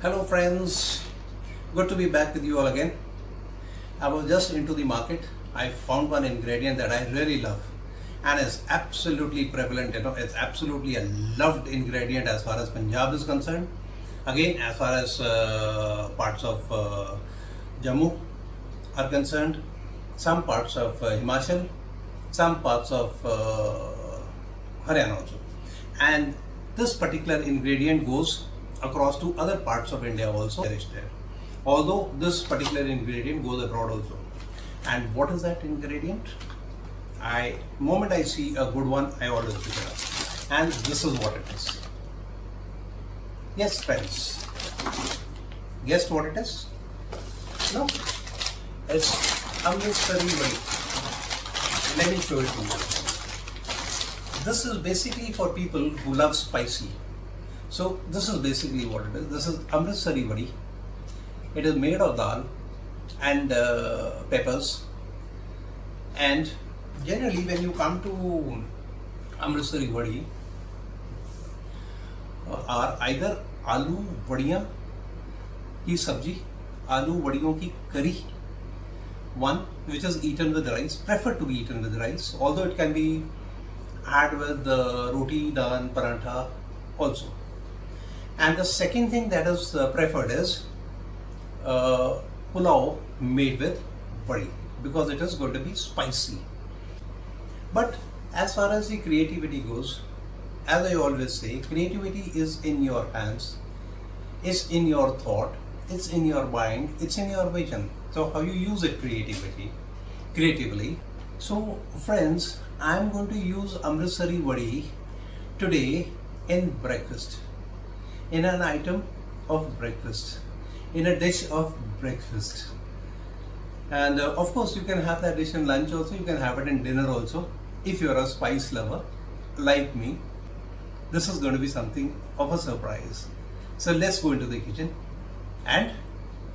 Hello friends, good to be back with you all again. I was just into the market. I found one ingredient that I really love and is absolutely prevalent, it's absolutely a loved ingredient as far as Punjab is concerned. Again, as far as parts of Jammu are concerned, some parts of Himachal, some parts of Haryana also. And this particular ingredient goes across to other parts of India also. There. Although this particular ingredient goes abroad also. And what is that ingredient? Moment I see a good one, I always pick it up. And this is what it is. Yes, friends. Guess what it is? No, it's Amritsari Wali. Let me show it to you. This is basically for people who love spicy. So this is basically what it is. This is Amritsari Wadi. It is made of dal and peppers. And generally when you come to Amritsari Wadi, are either aloo vadiyan ki sabji, aloo vadiyon ki curry, one which is eaten with rice, preferred to be eaten with rice, although it can be had with roti, naan, parantha also. And the second thing that is preferred is pulao made with vadi, because it is going to be spicy. But as far as the creativity goes, as I always say, creativity is in your hands, it's in your thought, it's in your mind, it's in your vision. So how you use it creatively. So friends, I am going to use Amritsari Wadi today in breakfast, in an item of breakfast, in a dish of breakfast. And of course you can have that dish in lunch also, you can have it in dinner also. If you are a spice lover like me, this is going to be something of a surprise. So let's go into the kitchen and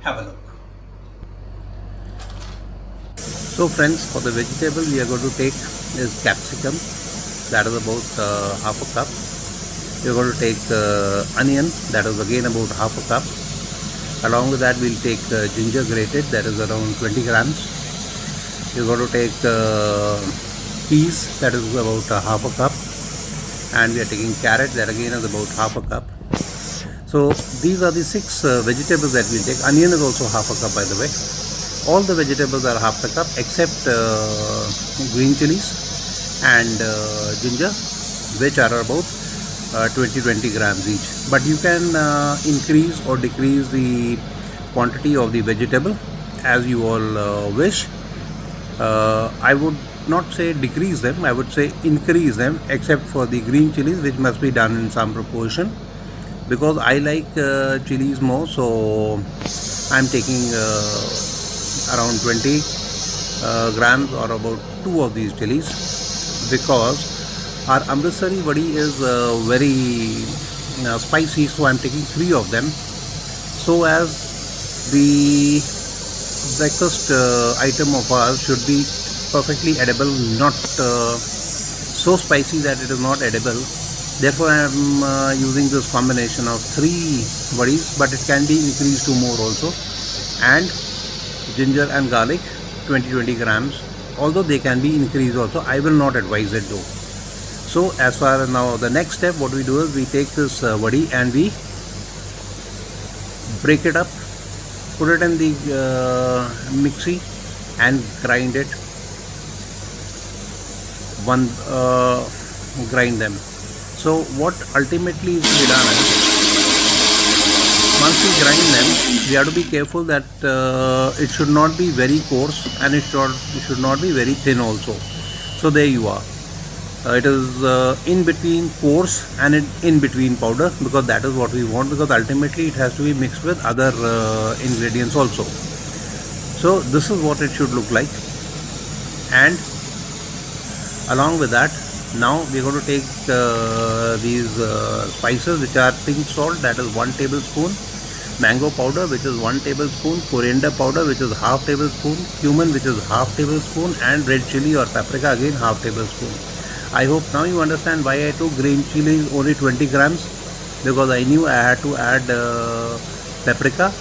have a look. So friends, for the vegetable we are going to take is capsicum, that is about half a cup. We are going to take onion, that is again about half a cup. Along with that we'll take ginger grated, that is around 20 grams. We are going to take peas, that is about half a cup. And we are taking carrot, that again is about half a cup. So these are the 6 vegetables that we'll take. Onion is also half a cup, by the way. All the vegetables are half a cup except green chilies and ginger, which are about 20 grams each. But you can increase or decrease the quantity of the vegetable as you all wish. I would not say decrease them, I would say increase them, except for the green chilies, which must be done in some proportion, because I like chilies more. So I'm taking around 20 grams or about 2 of these chilies, because our Amritsari Wadi is very spicy, so I'm taking 3 of them, so as the breakfast item of ours should be perfectly edible, not so spicy that it is not edible. Therefore I am using this combination of 3 wadis, but it can be increased to more also. And ginger and garlic 20 grams, although they can be increased also. I will not advise it though. So as far as now, the next step, what we do is we take this wadi and we break it up, put it in the mixie and grind it. Grind them. So what ultimately is to be done is, once we grind them, we have to be careful that it should not be very coarse and it should not be very thin also. So there you are. It is in between coarse and in between powder, because that is what we want, because ultimately it has to be mixed with other ingredients also. So this is what it should look like. And along with that, now we are going to take these spices, which are pink salt, that is 1 tablespoon, mango powder, which is 1 tablespoon, coriander powder, which is half tablespoon, cumin, which is half tablespoon, and red chili or paprika, again half tablespoon. I hope now you understand why I took green chilies only 20 grams, because I knew I had to add paprika,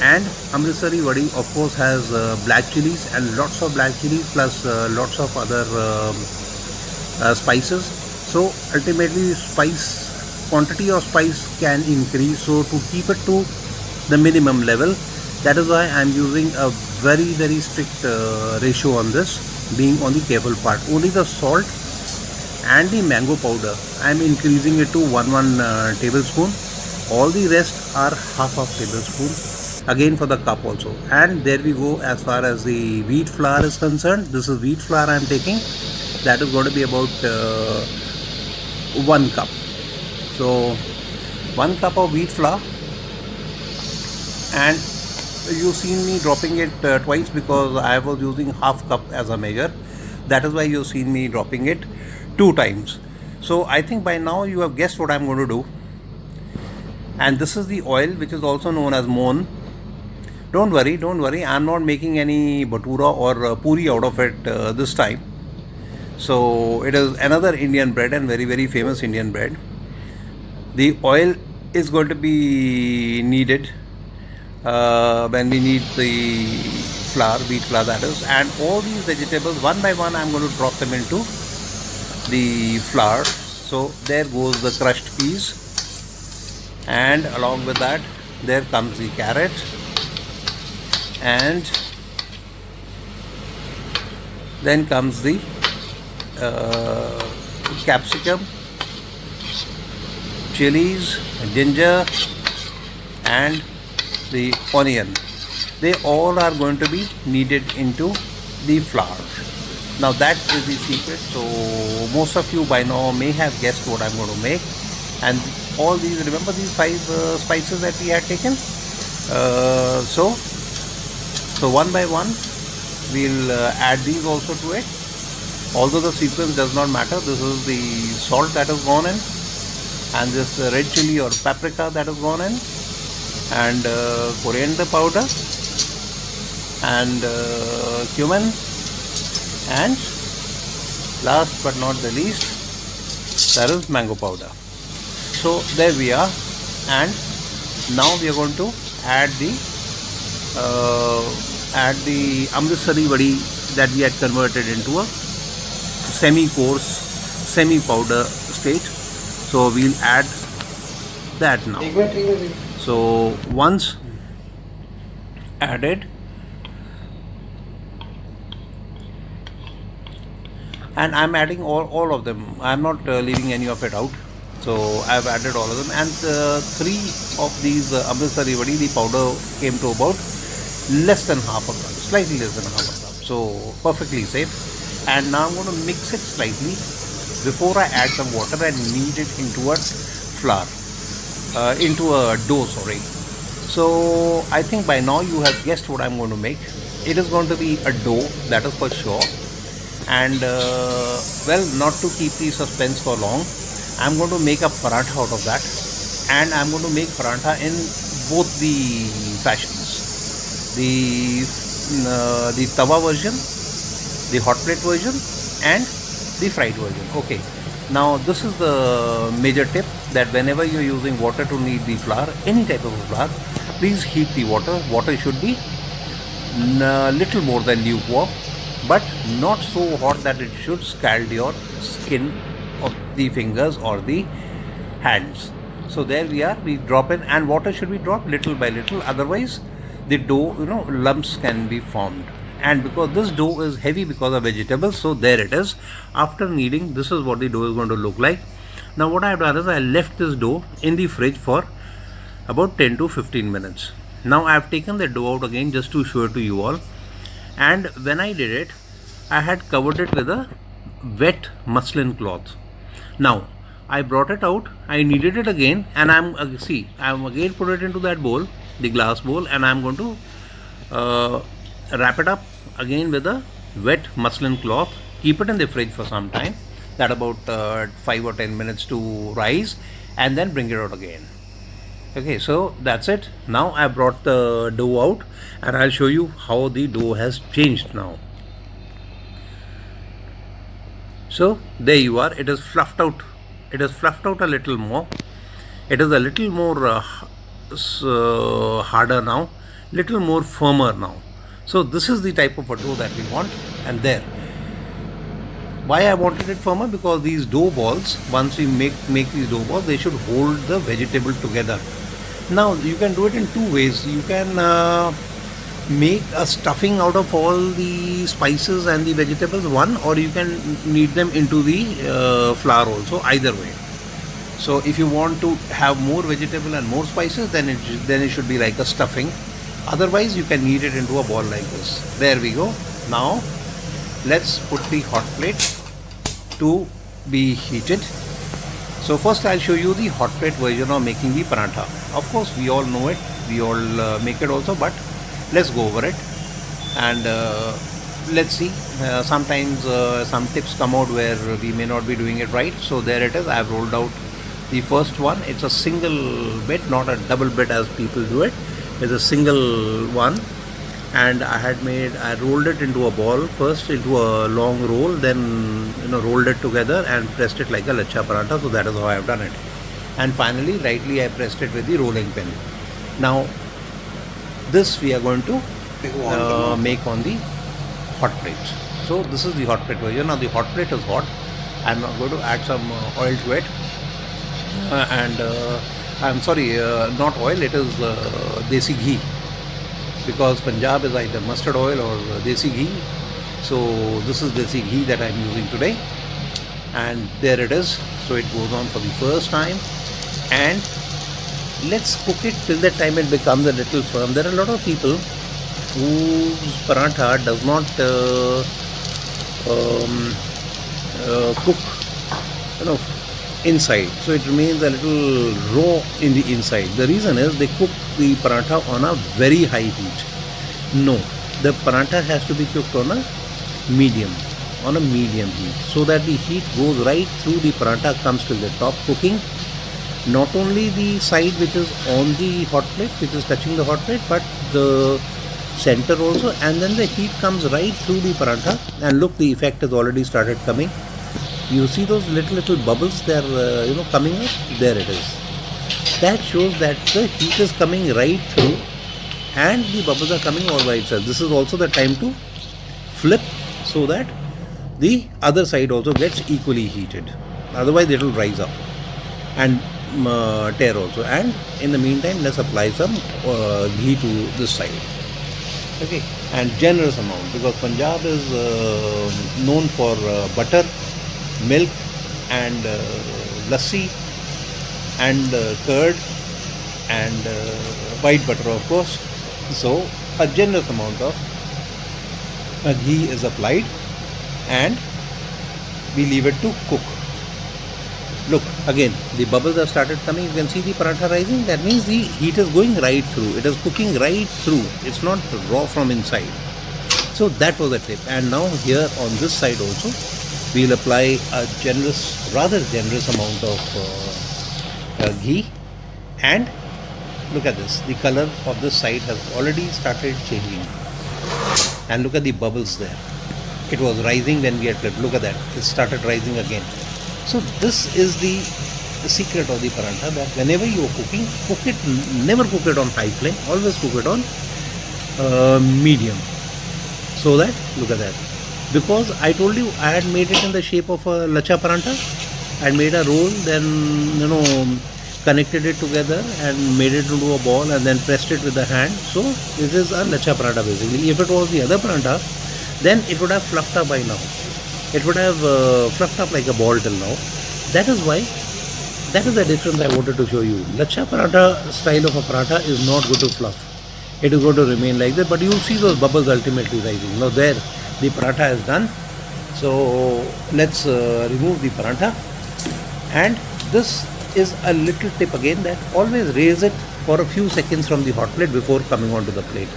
and Amritsari vadi of course has black chilies and lots of black chilies plus lots of other spices. So ultimately spice quantity of spice can increase, so to keep it to the minimum level, that is why I am using a very strict ratio on this, being on the careful part. Only the salt and the mango powder I am increasing it to 1 tablespoon. All the rest are half tablespoon, again for the cup also. And there we go. As far as the wheat flour is concerned, this is wheat flour I am taking. That is going to be about 1 cup. So 1 cup of wheat flour, and you've seen me dropping it twice because I was using half cup as a measure. That is why you've seen me dropping it 2 times. So I think by now you have guessed what I'm going to do. And this is the oil, which is also known as moon. Don't worry, I'm not making any bhatura or puri out of it this time. So it is another Indian bread, and very famous Indian bread. The oil is going to be needed when we need the flour, wheat flour that is, and all these vegetables one by one I'm going to drop them into the flour. So there goes the crushed peas, and along with that there comes the carrot, and then comes the capsicum, chilies, ginger, and the onion. They all are going to be kneaded into the flour. Now that is the secret. So most of you by now may have guessed what I'm going to make. And all these, remember these 5 spices that we had taken? So one by one we'll add these also to it. Although the sequence does not matter, this is the salt that has gone in, and this red chili or paprika that has gone in, and coriander powder, and cumin, and last but not the least, that is mango powder. So there we are, and now we are going to add the Amritsari vadi that we had converted into a semi-coarse, semi-powder state. So we'll add that now. So once added, and I'm adding all of them. I'm not leaving any of it out. So I've added all of them, and 3 of these Amritsari vadi, the powder came to about less than half a cup, slightly less than half a cup. So perfectly safe. And now I'm going to mix it slightly before I add some water and knead it into a flour, into a dough, sorry. So I think by now you have guessed what I'm going to make. It is going to be a dough, that is for sure. And well, not to keep the suspense for long, I'm going to make a paratha out of that, and I'm going to make paratha in both the fashions, the tawa version, the hot plate version, and the fried version. Okay, now this is the major tip, that whenever you're using water to knead the flour, any type of flour, please heat the water should be little more than lukewarm, but not so hot that it should scald your skin of the fingers or the hands. So there we are, we drop in, and water should be dropped little by little, otherwise the dough, lumps can be formed. And because this dough is heavy because of vegetables, so there it is. After kneading, this is what the dough is going to look like. Now what I have done is I left this dough in the fridge for about 10 to 15 minutes. Now I have taken the dough out again just to show it to you all. And when I did it, I had covered it with a wet muslin cloth. Now I brought it out, I kneaded it again, and I'm again put it into that bowl, the glass bowl, and I'm going to wrap it up again with a wet muslin cloth, keep it in the fridge for some time, that about 5 or 10 minutes to rise, and then bring it out again. Okay, so that's it. Now I brought the dough out, and I'll show you how the dough has changed now. So there you are, it is fluffed out. It is fluffed out a little more. It is a little more harder now, little more firmer now. So this is the type of a dough that we want. And there, why I wanted it firmer, because these dough balls, once we make these dough balls, they should hold the vegetable together. Now you can do it in two ways. You can make a stuffing out of all the spices and the vegetables, one, or you can knead them into the flour also, either way. So if you want to have more vegetable and more spices, then it should be like a stuffing. Otherwise you can knead it into a ball like this. There we go. Now let's put the hot plate to be heated. So first I'll show you the hot plate version of making the paratha. Of course we all know it, we all make it also, but let's go over it and let's see. Sometimes some tips come out where we may not be doing it right. So there it is. I have rolled out the first one. It's a single bit, not a double bit as people do it. It's a single one, and I rolled it into a ball first, into a long roll, then rolled it together and pressed it like a lachha paratha. So that is how I have done it. And finally rightly I pressed it with the rolling pin. Now this we are going to make on the hot plate. So this is the hot plate version. Now the hot plate is hot. I'm going to add some oil to it, I'm sorry, not oil, it is desi ghee, because Punjab is either mustard oil or desi ghee. So this is desi ghee that I'm using today, and there it is. So it goes on for the first time, and let's cook it till the time it becomes a little firm. There are a lot of people whose paratha does not cook inside, so it remains a little raw in the inside. The reason is they cook the paratha on a very high heat. No, the paratha has to be cooked on a medium heat, so that the heat goes right through the paratha, comes to the top, cooking not only the side which is on the hot plate, which is touching the hot plate, but the center also, and then the heat comes right through the paratha. And look, the effect has already started coming. You see those little bubbles, they are coming up. There it is. That shows that the heat is coming right through and the bubbles are coming all by itself. This is also the time to flip, so that the other side also gets equally heated. Otherwise it will rise up and tear also. And in the meantime, let's apply some ghee to this side. Okay, and generous amount, because Punjab is known for butter, milk and lassi and curd and white butter, of course. So a generous amount of ghee is applied and we leave it to cook. Look, again the bubbles have started coming. You can see the paratha rising. That means the heat is going right through. It is cooking right through. It's not raw from inside. So that was the tip. And now here on this side also, we'll apply a rather generous amount of ghee. And look at this. The color of this side has already started changing. And look at the bubbles there. It was rising when we had flipped. Look at that. It started rising again. So this is the secret of the paratha, that whenever you are cooking, never cook it on high flame, always cook it on medium. So that, look at that. Because I told you I had made it in the shape of a lachha paratha. I had made a roll, then connected it together and made it into a ball and then pressed it with the hand. So this is a lachha paratha basically. If it was the other paratha, then it would have fluffed up by now. It would have fluffed up like a ball till now. That is the difference I wanted to show you. Lachha paratha style of a paratha is not going to fluff. It is going to remain like that, but you will see those bubbles ultimately rising. Now there, the paratha is done. So let's remove the paratha. And this is a little tip again, that always raise it for a few seconds from the hot plate before coming onto the plate.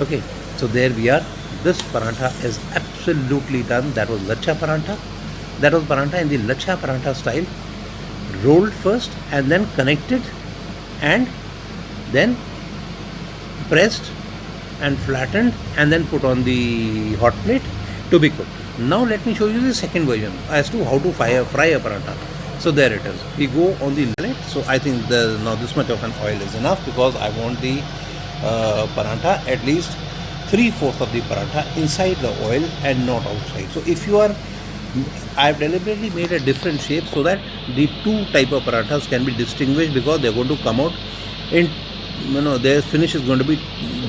Okay, so there we are. This paratha is absolutely done. That was lachha paratha. That was paratha in the lachha paratha style. Rolled first and then connected and then pressed and flattened and then put on the hot plate to be cooked. Now let me show you the second version as to how to fry a paratha. So there it is. We go on the limit. So I think now this much of an oil is enough, because I want the paratha at least 3/4 of the paratha inside the oil and not outside. So if you are, I have deliberately made a different shape so that the two type of parathas can be distinguished, because they are going to come out in, their finish is going to be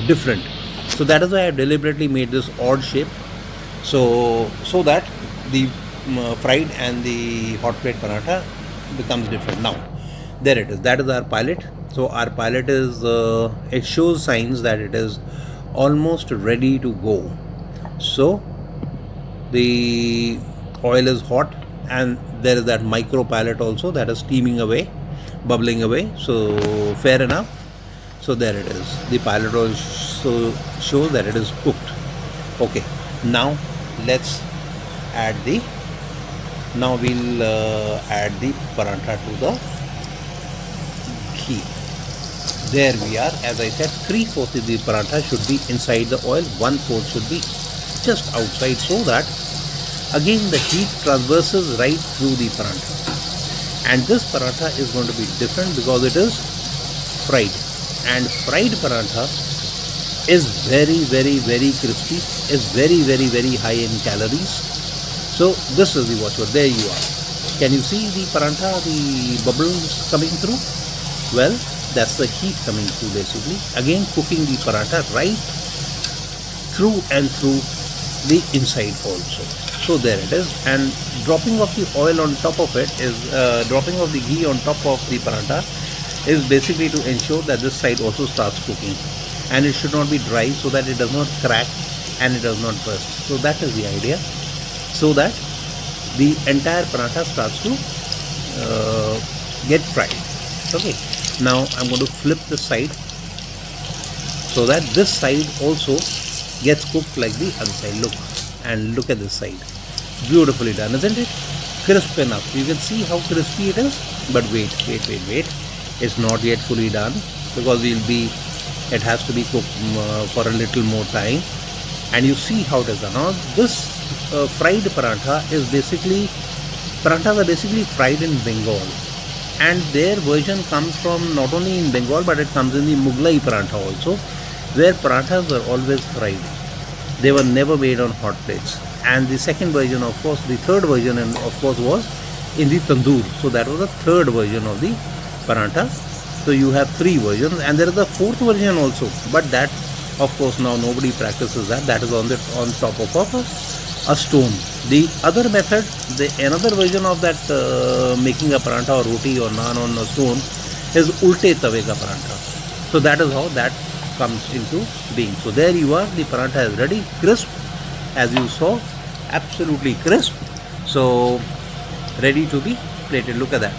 different. So that is why I have deliberately made this odd shape, so that the fried and the hot plate paratha becomes different. Now there it is. That is our pilot. So our pilot is it shows signs that it is almost ready to go. So the oil is hot, and there is that micro pilot also that is steaming away, bubbling away. So fair enough. So there it is. The pilot also shows that it is cooked. Okay, now let's add the, now we'll add the paratha to the ghee. There we are. As I said, 3/4 of the paratha should be inside the oil, 1/4 should be just outside, so that again the heat traverses right through the paratha. And this paratha is going to be different because it is fried. And fried paratha is very, very, very crispy, is very, very, very high in calories. So this is the watchword. There you are. Can you see the paratha, the bubbles coming through? Well, that's the heat coming through basically. Again, cooking the paratha right through and through the inside also. So there it is. And dropping of the oil on top of it is, dropping of the ghee on top of the paratha is basically to ensure that this side also starts cooking. And it should not be dry, so that it does not crack and it does not burst. So that is the idea. So that the entire paratha starts to get fried. Okay. Now I'm going to flip the side so that this side also gets cooked like the other side. Look, and look at this side. Beautifully done, isn't it? Crisp enough. You can see how crispy it is. But wait. It's not yet fully done, because it has to be cooked for a little more time. And you see how it is done. Now this fried paratha is basically, parathas are basically fried in Bengal. And their version comes from not only in Bengal, but it comes in the Mughlai paratha also, where parathas were always fried. They were never made on hot plates. And the second version, of course, the third version, and of course, was in the tandoor. So that was the third version of the paratha. So you have three versions, and there is a fourth version also. But that, of course, now nobody practices that. That is on top of a stone. The other method, another version of that making a paratha or roti or naan on a stone is ulte tawe ka paratha. So that is how that comes into being. So there you are. The paratha is ready, crisp, as you saw, absolutely crisp. So ready to be plated. Look at that.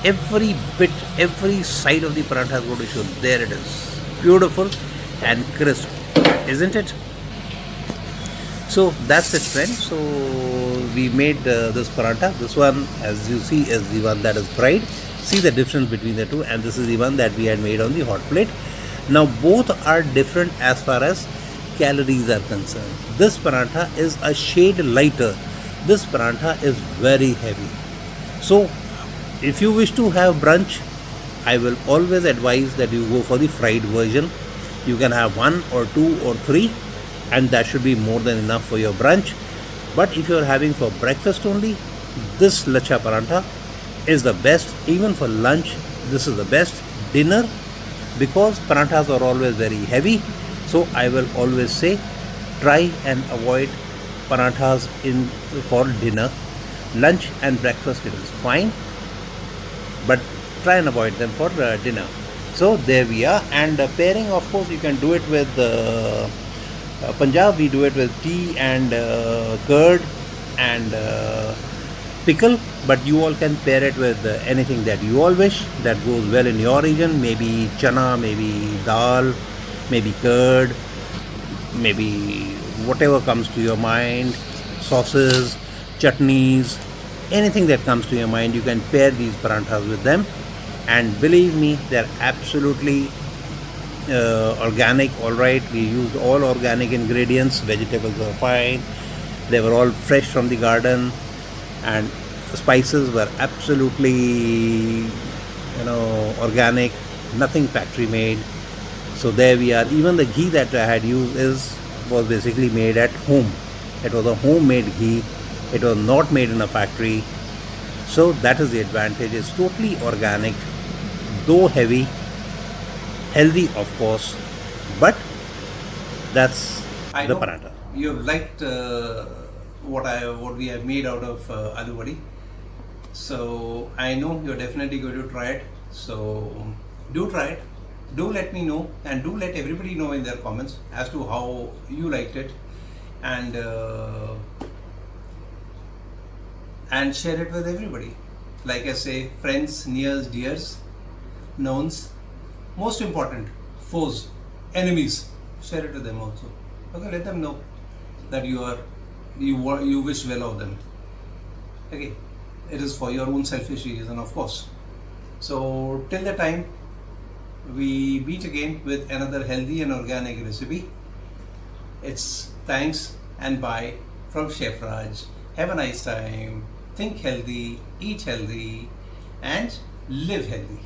Every bit, every side of the paratha is going to show. There it is. Beautiful and crisp, isn't it? So that's it, friends. So we made this paratha. This one, as you see, is the one that is fried. See the difference between the two, and this is the one that we had made on the hot plate. Now both are different as far as calories are concerned. This paratha is a shade lighter. This paratha is very heavy. So if you wish to have brunch, I will always advise that you go for the fried version. You can have 1 or 2 or 3, and that should be more than enough for your brunch. But if you are having for breakfast only, this lacha paratha is the best. Even for lunch, this is the best. Dinner, because parathas are always very heavy, so I will always say try and avoid parathas for dinner. Lunch and breakfast, it is fine, but try and avoid them for dinner. So there we are. And pairing, of course, you can do it with Punjab. We do it with tea and curd and pickle, but you all can pair it with anything that you all wish that goes well in your region. Maybe chana, maybe dal, maybe curd, maybe whatever comes to your mind, sauces, chutneys, anything that comes to your mind, you can pair these parathas with them. And believe me, they're absolutely organic. All right, we used all organic ingredients. Vegetables were fine. They were all fresh from the garden, and spices were absolutely, organic, nothing factory made. So there we are. Even the ghee that I had used was basically made at home. It was a homemade ghee. It was not made in a factory. So that is the advantage. It's totally organic, though heavy, healthy of course, but that's I the know paratha. you've liked what we have made out of aloo vadi. So I know you're definitely going to try it. So do try it. Do let me know, and do let everybody know in their comments as to how you liked it, and share it with everybody. Like I say, friends, nears, dears, knowns, most important, foes, enemies. Share it with them also. Okay, let them know that you wish well of them. Okay, it is for your own selfish reason, of course. So till the time we meet again with another healthy and organic recipe, it's thanks and bye from Chef Raj. Have a nice time. Think healthy, eat healthy, and live healthy.